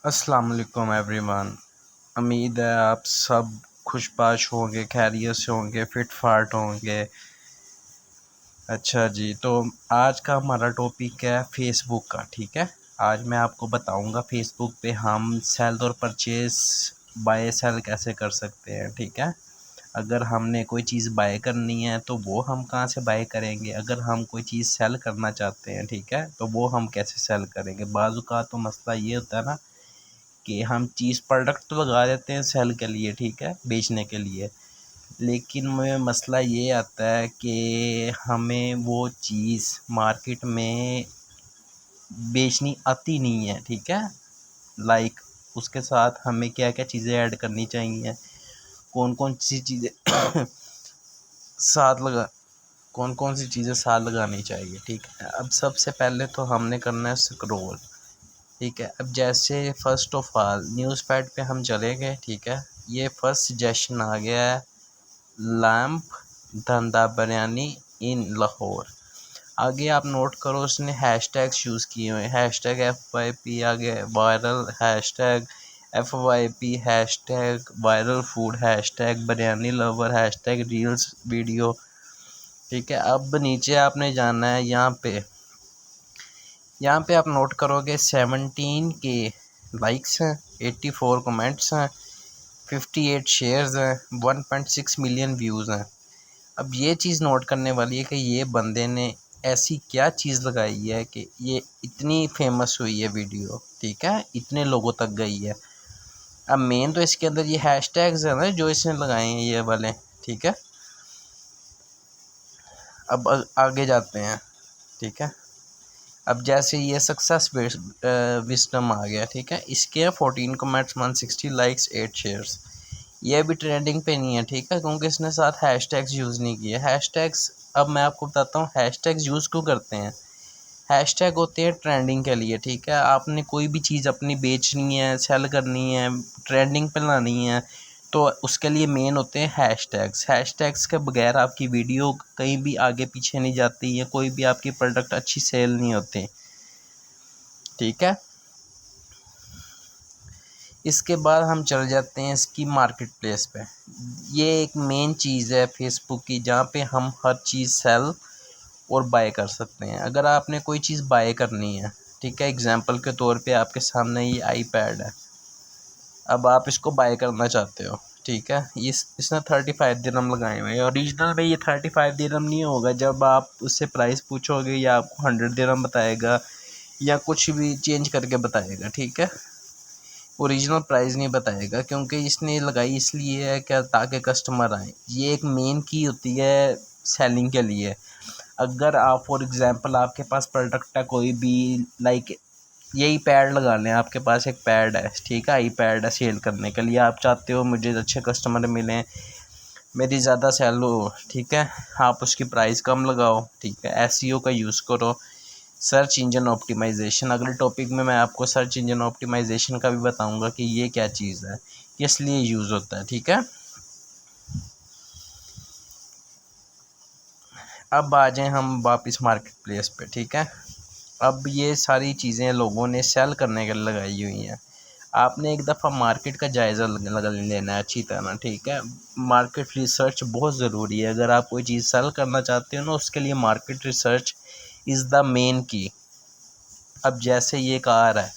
अस्सलाम वालेकुम एवरीवन। उम्मीद है आप सब खुशबाश होंगे, खैरियत से होंगे, फिट फाट होंगे। अच्छा जी, तो आज का हमारा टॉपिक है फ़ेसबुक का। ठीक है, आज मैं आपको बताऊंगा फ़ेसबुक पे हम सेल और परचेज़ बाय सेल कैसे कर सकते हैं। ठीक है, अगर हमने कोई चीज़ बाय करनी है तो वो हम कहाँ से बाय करेंगे, अगर हम कोई चीज़ सेल करना चाहते हैं, ठीक है, तो वो हम कैसे सेल करेंगे। बाज़ का तो मसला ये होता है ना कि हम चीज़ प्रोडक्ट तो लगा देते हैं सेल के लिए, ठीक है, बेचने के लिए, लेकिन में मसला ये आता है कि हमें वो चीज़ मार्केट में बेचनी आती नहीं है। ठीक है, लाइक उसके साथ हमें क्या क्या चीज़ें ऐड करनी चाहिए, कौन कौन सी चीज़ें साथ लगा कौन कौन सी चीज़ें साथ लगानी चाहिए। ठीक है, अब सबसे पहले तो हमने करना है स्क्रॉल। ठीक है, अब जैसे first of all news pad पे हम चले गए। ठीक है, ये फर्स्ट सजेशन आ गया है, लैम्प धंधा बिरयानी इन लाहौर। आगे आप नोट करो, उसने हैशटैग्स यूज़ किए हुए हैं, हैशटैग FYP आ गया viral, hashtag FYP, hashtag viral food, hashtag biryani lover, hashtag reels video. ठीक है, अब नीचे आपने जाना है, यहाँ पे आप नोट करोगे 17 के लाइक्स हैं, 84 कमेंट्स हैं, 58 शेयर्स हैं, 1.6 मिलियन व्यूज़ हैं। अब ये चीज़ नोट करने वाली है कि ये बंदे ने ऐसी क्या चीज़ लगाई है कि ये इतनी फेमस हुई है वीडियो। ठीक है, इतने लोगों तक गई है। अब मेन तो इसके अंदर ये हैशटैग्स हैं ना जो इसने लगाए हैं, ये वाले। ठीक है, अब आगे जाते हैं। ठीक है, अब जैसे ये सक्सेस विस्डम आ गया। ठीक है, इसके 14 कमेंट्स, 160 लाइक्स, 8 शेयर्स। ये भी ट्रेंडिंग पे नहीं है। ठीक है, क्योंकि इसने साथ हैशटैग्स यूज़ नहीं किए। हैशटैग्स, अब मैं आपको बताता हूँ हैशटैग्स यूज़ क्यों करते हैं। हैशटैग होते हैं ट्रेंडिंग के लिए। ठीक है, आपने कोई भी चीज़ अपनी बेचनी है, सेल करनी है, ट्रेंडिंग पे लानी है, तो उसके लिए मेन होते हैं हैशटैग्स। हैशटैग्स के बगैर आपकी वीडियो कहीं भी आगे पीछे नहीं जाती है, कोई भी आपकी प्रोडक्ट अच्छी सेल नहीं होती। ठीक है, इसके बाद हम चल जाते हैं इसकी मार्केट प्लेस पे। ये एक मेन चीज़ है फेसबुक की, जहाँ पे हम हर चीज़ सेल और बाय कर सकते हैं। अगर आपने कोई चीज़ बाय करनी है, ठीक है, एग्जांपल के तौर पे आपके सामने ये आईपैड है, अब आप इसको बाय करना चाहते हो। ठीक है, इसने 35 दिरहम लगाए हुए हैं। ओरिजिनल में ये 35 दिरहम नहीं होगा, जब आप उससे प्राइस पूछोगे या आपको 100 दिरहम बताएगा या कुछ भी चेंज करके बताएगा। ठीक है, ओरिजिनल प्राइस नहीं बताएगा, क्योंकि इसने लगाई इसलिए है क्या, ताकि कस्टमर आए। ये एक मेन की होती है सेलिंग के लिए। अगर आप फॉर एग्ज़ाम्पल आपके पास प्रोडक्ट है कोई भी, लाइक यही पैड लगा लें, आपके पास एक पैड है, ठीक है, आई पैड है सेल करने के लिए, आप चाहते हो मुझे अच्छे कस्टमर मिलें, मेरी ज़्यादा सेल हो। ठीक है, आप उसकी प्राइस कम लगाओ। ठीक है, एसईओ का यूज़ करो, सर्च इंजन ऑप्टिमाइजेशन। अगले टॉपिक में मैं आपको सर्च इंजन ऑप्टिमाइजेशन का भी बताऊंगा कि ये क्या चीज़ है, किस लिए यूज़ होता है। ठीक है, अब आ जाएं हम वापस मार्केट प्लेस पे। ठीक है, अब ये सारी चीज़ें लोगों ने सेल करने के लिए लगाई हुई हैं। आपने एक दफ़ा मार्केट का जायज़ा लगा लेना है अच्छी तरह। ठीक है, मार्केट रिसर्च बहुत ज़रूरी है। अगर आप कोई चीज़ सेल करना चाहते हो ना, उसके लिए market research is the main की। अब जैसे ये कार है,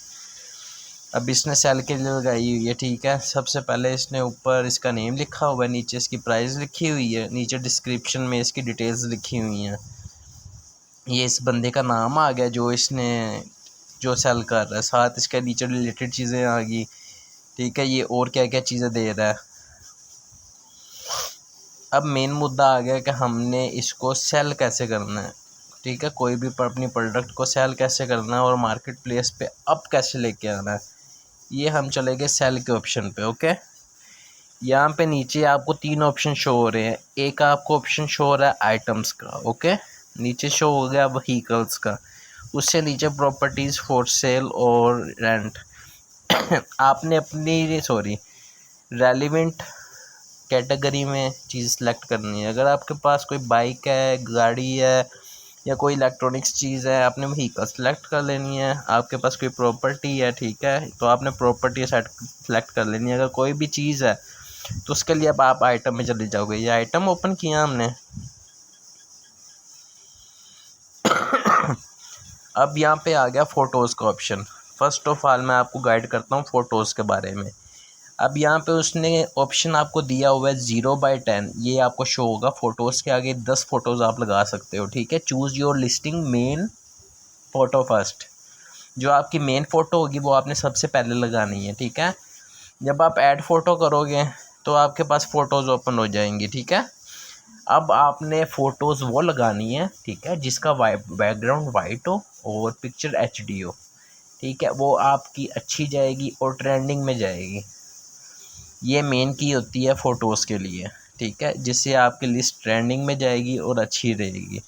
अब इसने सेल के लिए लगाई हुई है। ठीक है, सबसे पहले इसने ऊपर इसका नेम लिखा हुआ है, नीचे इसकी प्राइस लिखी हुई है, नीचे डिस्क्रिप्शन में इसकी डिटेल्स लिखी हुई हैं। ये इस बंदे का नाम आ गया जो सेल कर रहा है, साथ इसके नीचे रिलेटेड चीज़ें आ गई। ठीक है, ये और क्या क्या चीज़ें दे रहा है। अब मेन मुद्दा आ गया कि हमने इसको सेल कैसे करना है। ठीक है, कोई भी अपनी प्रोडक्ट को सेल कैसे करना है और मार्केट प्लेस पे अप कैसे लेके आना है। ये हम चले गए सेल के ऑप्शन पे। ओके, यहाँ पे नीचे आपको 3 ऑप्शन शो हो रहे हैं। एक आपको ऑप्शन शो हो रहा है आइटम्स का। ओके, नीचे शो हो गया व्हीकल्स का, उससे नीचे प्रॉपर्टीज़ फॉर सेल और रेंट। आपने अपनी रेलिवेंट कैटेगरी में चीज़ सेलेक्ट करनी है। अगर आपके पास कोई बाइक है, गाड़ी है, या कोई इलेक्ट्रॉनिक्स चीज़ है, आपने व्हीकल सेलेक्ट कर लेनी है। आपके पास कोई प्रॉपर्टी है, ठीक है, तो आपने प्रॉपर्टी सेलेक्ट कर लेनी है। अगर कोई भी चीज़ है तो उसके लिए अब आप आइटम में चले जाओगे। ये आइटम ओपन किया हमने। अब यहाँ पे आ गया फ़ोटोज़ का ऑप्शन। फ़र्स्ट ऑफ ऑल मैं आपको गाइड करता हूँ फ़ोटोज़ के बारे में। अब यहाँ पे उसने ऑप्शन आपको दिया हुआ है 0/10। ये आपको शो होगा, फ़ोटोज़ के आगे 10 फ़ोटोज़ आप लगा सकते हो, ठीक है। Choose your listing main photo first. जो आपकी मेन फ़ोटो होगी वो आपने सबसे पहले लगानी है, ठीक है। जब आप ऐड फ़ोटो करोगे तो आपके पास फ़ोटोज़ ओपन हो जाएंगी, ठीक है। अब आपने फ़ोटोज़ वो लगानी है, ठीक है, जिसका बैकग्राउंड वाइट हो और पिक्चर HD हो, ठीक है। वो आपकी अच्छी जाएगी और ट्रेंडिंग में जाएगी। ये मेन की होती है फ़ोटोज़ के लिए, ठीक है, जिससे आपकी लिस्ट ट्रेंडिंग में जाएगी और अच्छी रहेगी।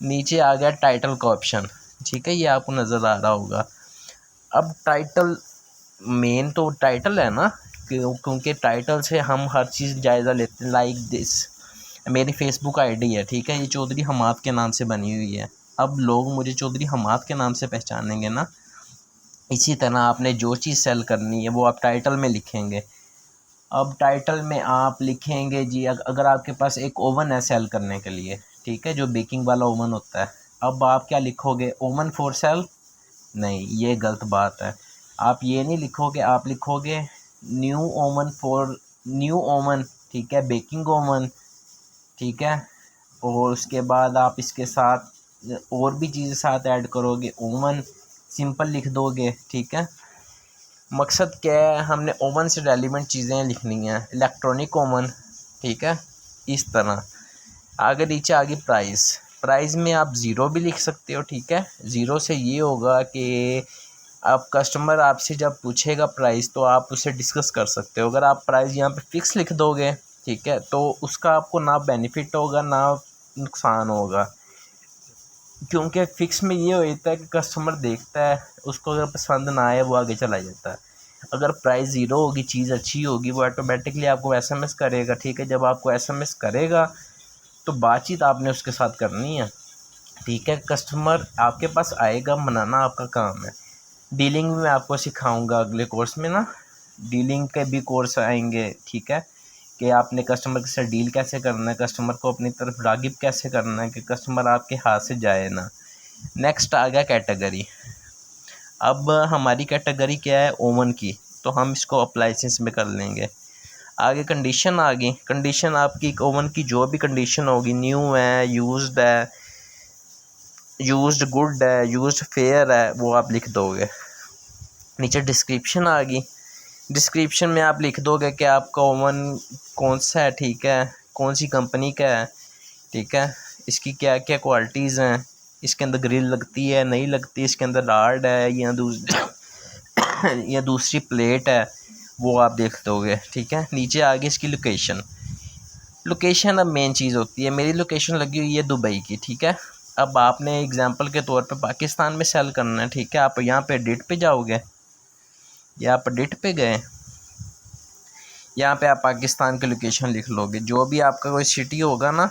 नीचे आ गया टाइटल का ऑप्शन, ठीक है, ये आपको नज़र आ रहा होगा। अब टाइटल, मेन तो टाइटल है ना, क्योंकि टाइटल से हम हर चीज़ जायज़ा लेते हैं। लाइक दिस, मेरी फेसबुक आईडी है, ठीक है, ये चौधरी हमाद के नाम से बनी हुई है। अब लोग मुझे चौधरी हमाद के नाम से पहचानेंगे ना। इसी तरह आपने जो चीज़ सेल करनी है वो आप टाइटल में लिखेंगे। अब टाइटल में आप लिखेंगे जी, अगर आपके पास एक ओवन है सेल करने के लिए, ठीक है, जो बेकिंग वाला ओवन होता है, अब आप क्या लिखोगे, ओवन फॉर सेल? नहीं, ये गलत बात है। आप ये नहीं लिखोगे, आप लिखोगे new oven for new oven, ठीक है, बेकिंग ओवन, ठीक है। और उसके बाद आप इसके साथ और भी चीज़ें साथ ऐड करोगे, ओवन सिंपल लिख दोगे, ठीक है। मकसद क्या है, हमने ओवन से रेलिवेंट चीज़ें लिखनी हैं। इलेक्ट्रॉनिक ओवन, ठीक है, इस तरह। आगे नीचे आगे प्राइस, प्राइस में आप ज़ीरो भी लिख सकते हो, ठीक है। ज़ीरो से ये होगा कि आप कस्टमर आपसे जब पूछेगा प्राइस तो आप उससे डिस्कस कर सकते हो। अगर आप प्राइस यहाँ पे फ़िक्स लिख दोगे, ठीक है, तो उसका आपको ना बेनिफिट होगा ना नुकसान होगा, क्योंकि फ़िक्स में ये होता है कि कस्टमर देखता है, उसको अगर पसंद ना आए वो आगे चला जाता है। अगर प्राइस ज़ीरो होगी, चीज़ अच्छी होगी, वो ऑटोमेटिकली आपको SMS करेगा, ठीक है। जब आपको SMS करेगा तो बातचीत आपने उसके साथ करनी है, ठीक है। कस्टमर आपके पास आएगा, मनाना आपका काम है। डीलिंग में मैं आपको सिखाऊंगा अगले कोर्स में ना, डीलिंग के भी कोर्स आएंगे, ठीक है, कि आपने कस्टमर के साथ डील कैसे करना है, कस्टमर को अपनी तरफ राग़िब कैसे करना है कि कस्टमर आपके हाथ से जाए ना। नेक्स्ट आ गया कैटेगरी। अब हमारी कैटेगरी क्या है, ओवन की, तो हम इसको अप्लाइंसेस में कर लेंगे। आगे कंडीशन आ गई। कंडीशन आपकी ओवन की जो भी कंडीशन होगी, न्यू है, यूज्ड है, यूज्ड गुड है, यूज्ड फेयर है, वो आप लिख दोगे। नीचे डिस्क्रिप्शन आ गई। डिस्क्रिप्शन में आप लिख दोगे कि आपका ओवन कौन सा है, ठीक है, कौन सी कंपनी का है, ठीक है, इसकी क्या क्या क्वालिटीज़ हैं, इसके अंदर ग्रिल लगती है नहीं लगती, इसके अंदर राड है या दूसरी प्लेट है, वो आप देख दोगे, ठीक है। नीचे आगे इसकी लोकेशन। लोकेशन अब मेन चीज़ होती है। मेरी लोकेशन लगी हुई है दुबई की, ठीक है। अब आपने एग्जांपल के तौर पे पाकिस्तान में सेल करना है, ठीक है। आप यहाँ पे एडिट पे जाओगे, या आप एडिट पे गए, यहाँ पे आप पाकिस्तान की लोकेशन लिख लोगे। जो भी आपका कोई सिटी होगा ना,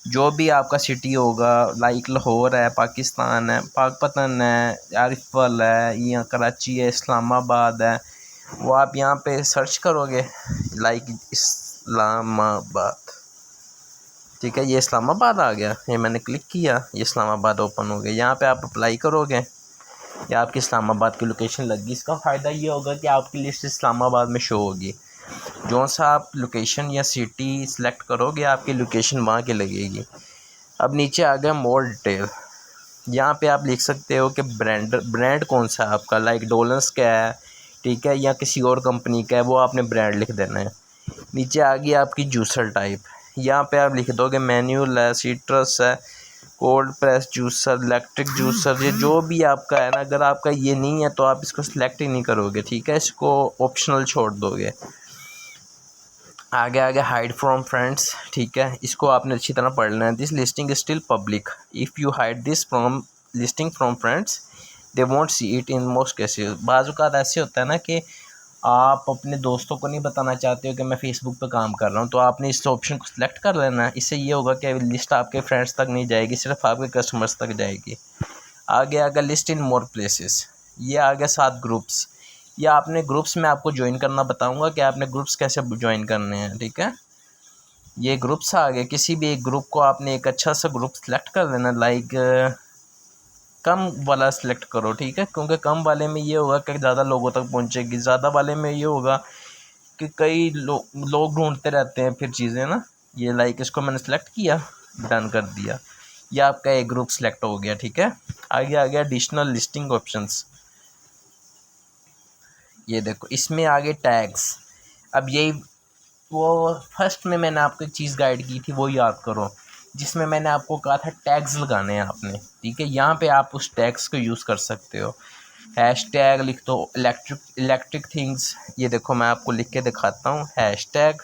जो भी आपका सिटी होगा, लाइक लाहौर है, पाकिस्तान है, पाकपतन है, आरिफल है, या कराची है, इस्लामाबाद है, वो आप यहाँ पे सर्च करोगे, लाइक इस्लामाबाद, ठीक है। ये इस्लामाबाद आ गया, ये मैंने क्लिक किया, ये इस्लामाबाद ओपन हो गया। यहाँ पे आप अप्लाई करोगे, या आपकी इस्लामाबाद की लोकेशन लगी। इसका फ़ायदा ये होगा कि आपकी लिस्ट इस्लामाबाद में शो होगी। जो सा आप लोकेशन या सिटी सेलेक्ट करोगे, आपकी लोकेशन वहाँ की लगेगी। अब नीचे आ गया मोर डिटेल। यहाँ पे आप लिख सकते हो कि ब्रांड कौन सा है आपका, लाइक डोलन्स का है, ठीक है, या किसी और कंपनी का है, वो आपने ब्रांड लिख देना है। नीचे आ गई आपकी जूसर टाइप। यहाँ पे आप लिख दोगे मैनुअल है, सीट्रस है, cold press juicer, electric juicer, ये जो भी आपका है ना। अगर आपका ये नहीं है तो आप इसको सिलेक्ट ही नहीं करोगे, ठीक है, इसको ऑप्शनल छोड़ दोगे। आगे आगे हाइड फ्रॉम फ्रेंड्स, ठीक है, इसको आपने अच्छी तरह पढ़ लेना है। This listing is still public, if you hide this from listing from friends they won't see it in most cases. बाज़ औक़ात ऐसे होता है ना कि आप अपने दोस्तों को नहीं बताना चाहते हो कि मैं फ़ेसबुक पे काम कर रहा हूँ, तो आपने इस ऑप्शन को सिलेक्ट कर लेना है। इससे ये होगा कि लिस्ट आपके फ्रेंड्स तक नहीं जाएगी, सिर्फ आपके कस्टमर्स तक जाएगी। आगे आ गया लिस्ट इन मोर प्लेसेस, ये आ गया 7 ग्रुप्स। ये आपने ग्रुप्स में आपको ज्वाइन करना बताऊंगा कि आपने ग्रुप्स कैसे ज्वाइन करने हैं, ठीक है। ये ग्रुप्स आ गए, किसी भी एक ग्रुप को आपने एक अच्छा सा ग्रुप सेलेक्ट कर लेना, लाइक कम वाला सेलेक्ट करो, ठीक है, क्योंकि कम वाले में ये होगा कि ज़्यादा लोगों तक पहुंचेगी। ज़्यादा वाले में ये होगा कि कई लोग ढूंढते रहते हैं फिर चीज़ें ना। ये लाइक इसको मैंने सेलेक्ट किया, डन कर दिया, ये आपका एक ग्रुप सेलेक्ट हो गया, ठीक है। आगे आ गया एडिशनल लिस्टिंग ऑप्शंस। ये देखो इसमें आगे टैग्स। अब यही वो फर्स्ट में मैंने आपको एक चीज़ गाइड की थी, वो याद करो, जिसमें मैंने आपको कहा था टैग्स लगाने हैं आपने, ठीक है। यहाँ पे आप उस टैग्स को यूज़ कर सकते हो। हैश टैग लिख दो इलेक्ट्रिक थिंग्स। ये देखो मैं आपको लिख के दिखाता हूँ, हैश टैग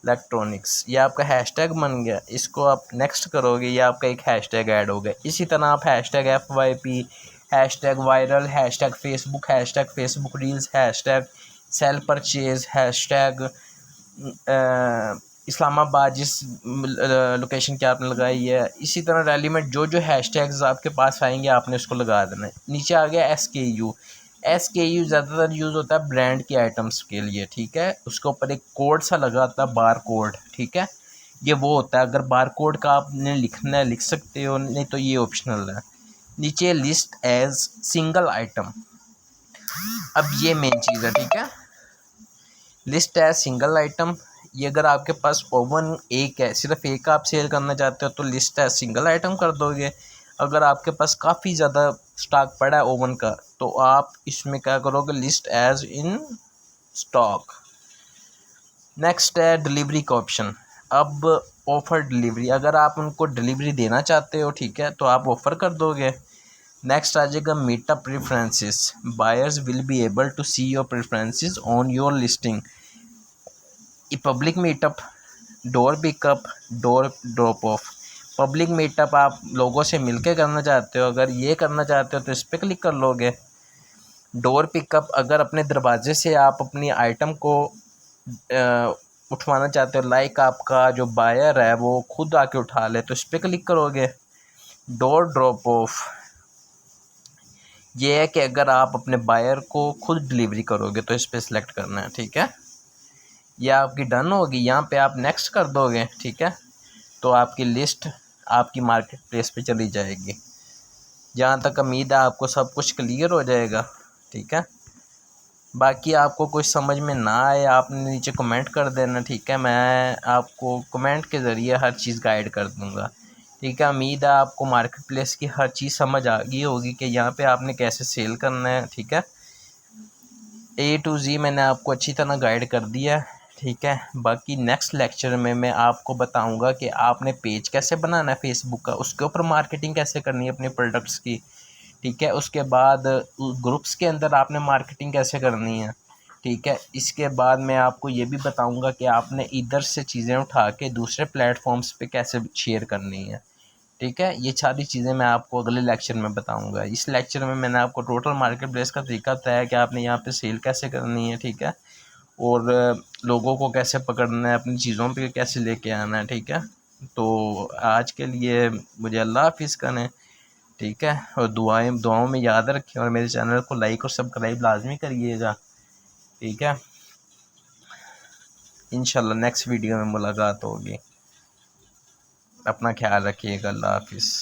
इलेक्ट्रॉनिक्स, ये आपका हैशटैग बन गया। इसको आप नेक्स्ट करोगे, ये आपका एक हैशटैग ऐड हो गया। इसी तरह आप hashtag FYP, hashtag viral, hashtag Facebook reels, hashtag cell purchase, hashtag Islamabad जिस लोकेशन की आपने लगाई है। इसी तरह रेलिवेंट जो जो हैशटैग्स आपके पास आएंगे आपने उसको लगा देना है। नीचे आ गया SKU ज़्यादातर यूज़ होता है ब्रांड की आइटम्स के लिए, ठीक है। उसके ऊपर एक कोड सा लगा होता है, बार कोड, ठीक है। ये वो होता है, अगर बार कोड का आपने लिखना है लिख सकते हो, नहीं तो ये ऑप्शनल है। नीचे लिस्ट एज सिंगल आइटम, अब ये मेन चीज़ है, ठीक है। लिस्ट एज सिंगल आइटम, ये अगर आपके पास ओवन एक है, सिर्फ एक आप सेल करना चाहते हो तो लिस्ट एज सिंगल आइटम कर दोगे। अगर आपके पास काफ़ी ज़्यादा स्टॉक पड़ा है ओवन का, तो आप इसमें क्या करोगे, list as in stock. Next है डिलीवरी का ऑप्शन। अब ऑफ़र डिलीवरी, अगर आप उनको डिलीवरी देना चाहते हो, ठीक है, तो आप ऑफ़र कर दोगे। नेक्स्ट आ जाएगा meetup preferences, buyers will be able to see your preferences on your listing. Public meetup, door pickup, door drop off. Public meetup आप लोगों से मिलके करना चाहते हो, अगर ये करना चाहते हो तो इस पर क्लिक कर लोगे। डोर पिकअप, अगर अपने दरवाजे से आप अपनी आइटम को उठवाना चाहते हो, लाइक आपका जो बायर है वो खुद आके उठा ले, तो इस पर क्लिक करोगे। डोर ड्रॉप ऑफ, ये है कि अगर आप अपने बायर को खुद डिलीवरी करोगे तो इस पर सिलेक्ट करना है, ठीक है। ये आपकी डन होगी, यहाँ पे आप नेक्स्ट कर दोगे, ठीक है। तो आपकी लिस्ट आपकी मार्केट प्लेस पे चली जाएगी। जहाँ तक उम्मीद है आपको सब कुछ क्लियर हो जाएगा, ठीक है। बाकी आपको कुछ समझ में ना आए आपने नीचे कमेंट कर देना, ठीक है। मैं आपको कमेंट के ज़रिए हर चीज़ गाइड कर दूँगा, ठीक है। उम्मीद है आपको मार्केट प्लेस की हर चीज़ समझ आ गई होगी कि यहाँ पे आपने कैसे सेल करना है, ठीक है। A to Z मैंने आपको अच्छी तरह गाइड कर दिया है, ठीक है। बाकी नेक्स्ट लेक्चर में मैं आपको बताऊंगा कि आपने पेज कैसे बनाना है फेसबुक का, उसके ऊपर मार्केटिंग कैसे करनी है अपने प्रोडक्ट्स की, ठीक है। उसके बाद ग्रुप्स के अंदर आपने मार्केटिंग कैसे करनी है, ठीक है। इसके बाद मैं आपको ये भी बताऊंगा कि आपने इधर से चीज़ें उठा के दूसरे प्लेटफॉर्म्स पे कैसे शेयर करनी है, ठीक है। ये सारी चीज़ें मैं आपको अगले लेक्चर में बताऊंगा। इस लेक्चर में मैंने आपको टोटल मार्केट प्लेस का तरीका बताया कि आपने यहाँ पे सेल कैसे करनी है, ठीक है, और लोगों को कैसे पकड़ना है, अपनी चीज़ों पे कैसे लेके आना है, ठीक है। तो आज के लिए मुझे अल्लाह हाफिज़ करें, ठीक है, और दुआओं में याद रखें, और मेरे चैनल को लाइक और सब्सक्राइब लाजमी करिएगा, ठीक है। इंशाल्लाह नेक्स्ट वीडियो में मुलाकात होगी। अपना ख्याल रखिएगा, अल्लाह हाफिज़।